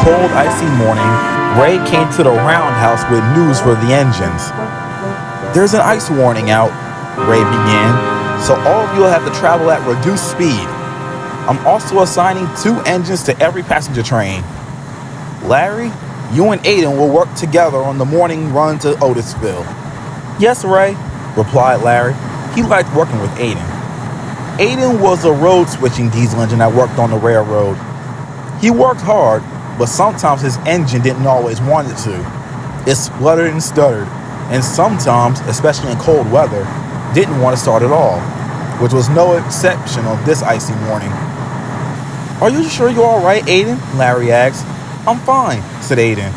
cold, icy morning, Ray came to the roundhouse with news for the engines. "There's an ice warning out," Ray began, "so all of you will have to travel at reduced speed. I'm also assigning 2 engines to every passenger train. Larry, you and Aiden will work together on the morning run to Otisville." "Yes, Ray," replied Larry. He liked working with Aiden. Aiden was a road-switching diesel engine that worked on the railroad. He worked hard, but sometimes his engine didn't always want it to. It spluttered and stuttered, and sometimes, especially in cold weather, didn't want to start at all, which was no exception on this icy morning. "Are you sure you're all right, Aiden?" Larry asked. "I'm fine," said Aiden.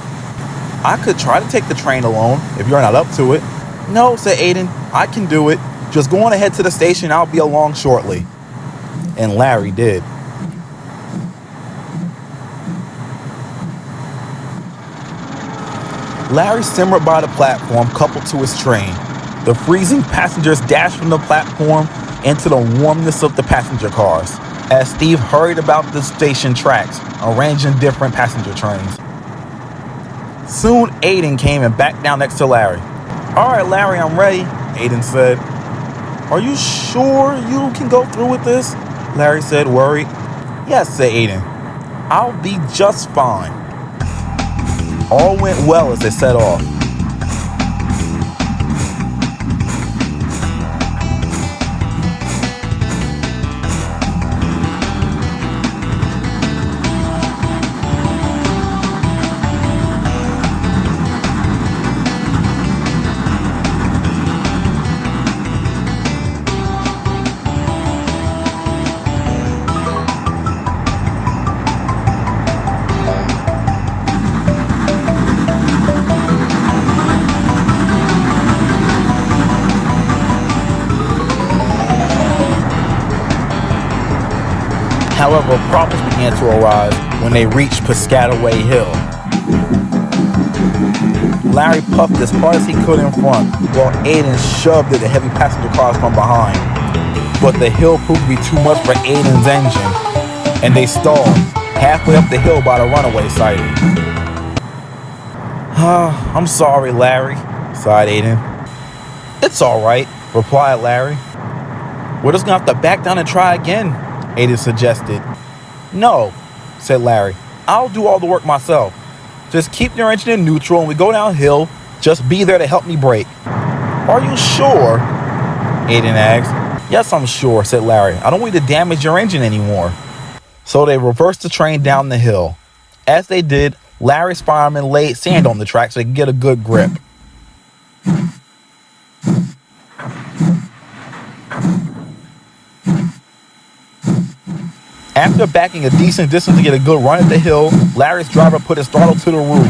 "I could try to take the train alone if you're not up to it." "No," said Aiden. "I can do it. Just go on ahead to the station. I'll be along shortly." And Larry did. Larry simmered by the platform coupled to his train. The freezing passengers dashed from the platform into the warmness of the passenger cars as Steve hurried about the station tracks, arranging different passenger trains. Soon Aiden came and backed down next to Larry. "All right, Larry, I'm ready," Aiden said. "Are you sure you can go through with this?" Larry said, worried. "Yes," said Aiden. "I'll be just fine." All went well as they set off. However, problems began to arise when they reached Piscataway Hill. Larry puffed as hard as he could in front, while Aiden shoved at the heavy passenger cars from behind. But the hill proved to be too much for Aiden's engine, and they stalled halfway up the hill by the runaway sighting. "I'm sorry, Larry," sighed Aiden. "It's all right," replied Larry. "We're just gonna have to back down and try again," Aiden suggested. "No," said Larry. "I'll do all the work myself. Just keep your engine in neutral and we go downhill. Just be there to help me brake." "Are you sure?" Aiden asked. "Yes, I'm sure," said Larry. "I don't want you to damage your engine anymore." So they reversed the train down the hill. As they did, Larry's fireman laid sand on the track so they could get a good grip. After backing a decent distance to get a good run at the hill, Larry's driver put his throttle to the roof,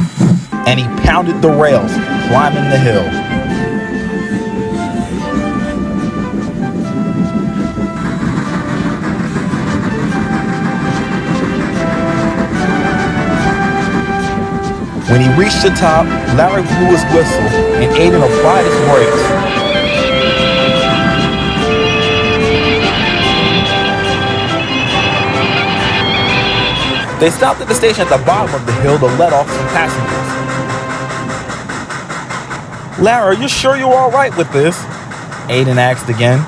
and he pounded the rails, climbing the hill. When he reached the top, Larry blew his whistle, and Aiden applied his brakes. They stopped at the station at the bottom of the hill to let off some passengers. "Larry, are you sure you're all right with this?" Aiden asked again.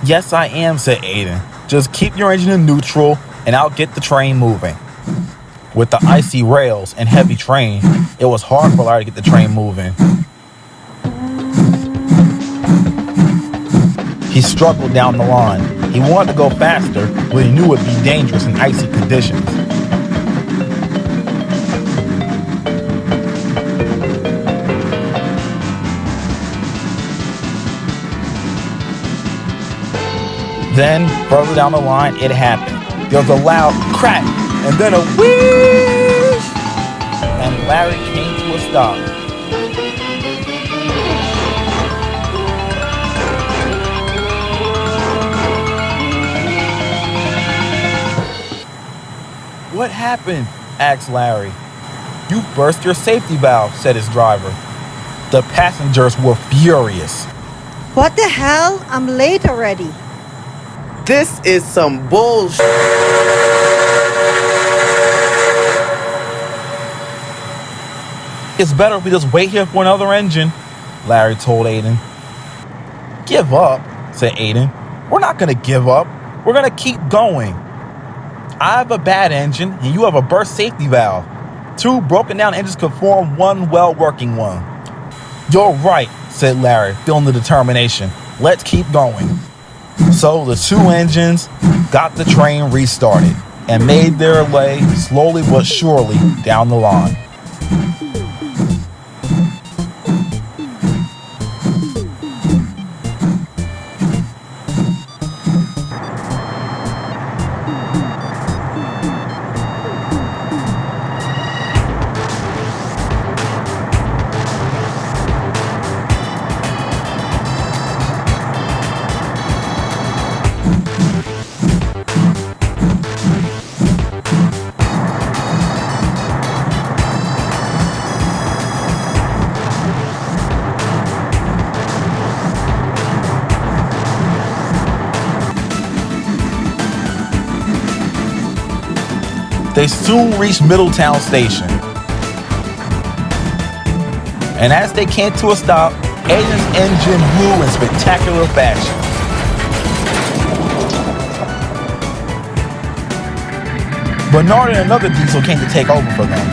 "Yes, I am," said Aiden. "Just keep your engine in neutral and I'll get the train moving." With the icy rails and heavy train, it was hard for Larry to get the train moving. He struggled down the line. He wanted to go faster, but he knew it would be dangerous in icy conditions. Then, further down the line, it happened. There was a loud crack, and then a whoosh! And Larry came to a stop. "What happened?" asked Larry. "You burst your safety valve," said his driver. The passengers were furious. "What the hell? I'm late already." "This is some bullshit." it's better if we just wait here for another engine, Larry told Aiden. Give up, said Aiden. We're not going to give up. We're going to keep going. I have a bad engine and you have a burst safety valve. 2 broken down engines could form one well-working one. You're right, said Larry, feeling the determination. Let's keep going. So the 2 engines got the train restarted and made their way slowly but surely down the line. They soon reached Middletown Station. And as they came to a stop, Aiden's engine blew in spectacular fashion. Bernard and another diesel came to take over for them.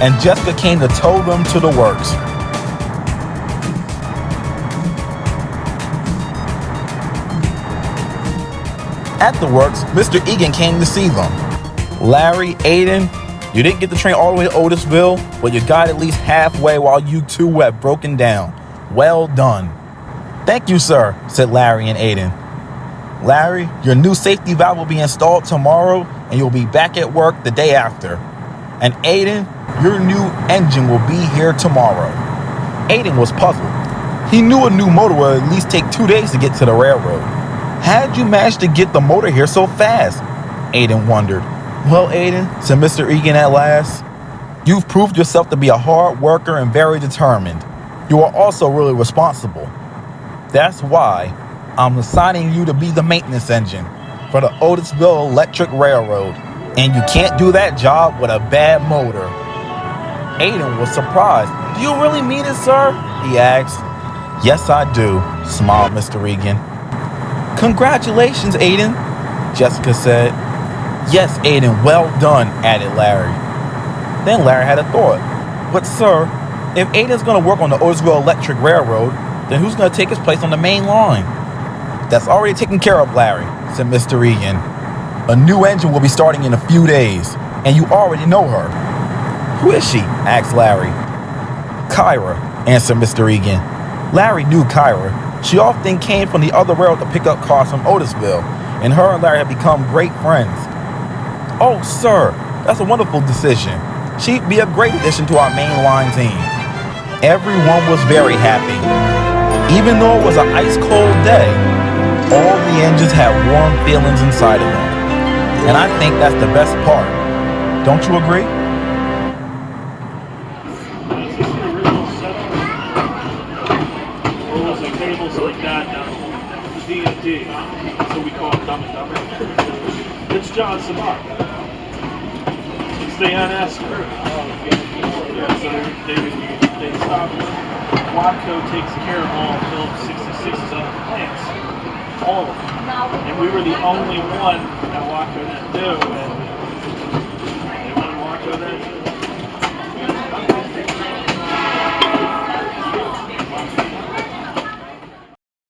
And Jessica came to tow them to the works. At the works, Mr. Egan came to see them. Larry, Aiden, you didn't get the train all the way to Otisville, but you got at least halfway while you 2 have broken down. Well done. Thank you, sir, said Larry and Aiden. Larry, your new safety valve will be installed tomorrow and you'll be back at work the day after. And Aiden, your new engine will be here tomorrow. Aiden was puzzled. He knew a new motor would at least take 2 days to get to the railroad. How'd you manage to get the motor here so fast? Aiden wondered. Well, Aiden, said Mr. Egan at last, you've proved yourself to be a hard worker and very determined. You are also really responsible. That's why I'm assigning you to be the maintenance engine for the Otisville Electric Railroad. And you can't do that job with a bad motor. Aiden was surprised. Do you really mean it, sir? He asked. Yes, I do, smiled Mr. Egan. Congratulations, Aiden, Jessica said. Yes, Aiden, well done, added Larry. Then Larry had a thought. But sir, if Aiden's going to work on the Otisville Electric Railroad, then who's going to take his place on the main line? That's already taken care of, Larry, said Mr. Egan. A new engine will be starting in a few days, and you already know her. Who is she? Asked Larry. Kyra, answered Mr. Egan. Larry knew Kyra. She often came from the other railroad to pick up cars from Otisville, and her and Larry had become great friends. Oh, sir, that's a wonderful decision. She'd be a great addition to our mainline team. Everyone was very happy. Even though it was an ice-cold day, all the engines had warm feelings inside of them. And I think that's the best part. Don't you agree? Tables like that now. D&D. So we call it Dumb and Dumber. It's John Sabat. It's the NS crew. Yeah, so they stop. Watco takes care of all Phillips 66's other plants. All of them. And we were the only one that Watco didn't do. And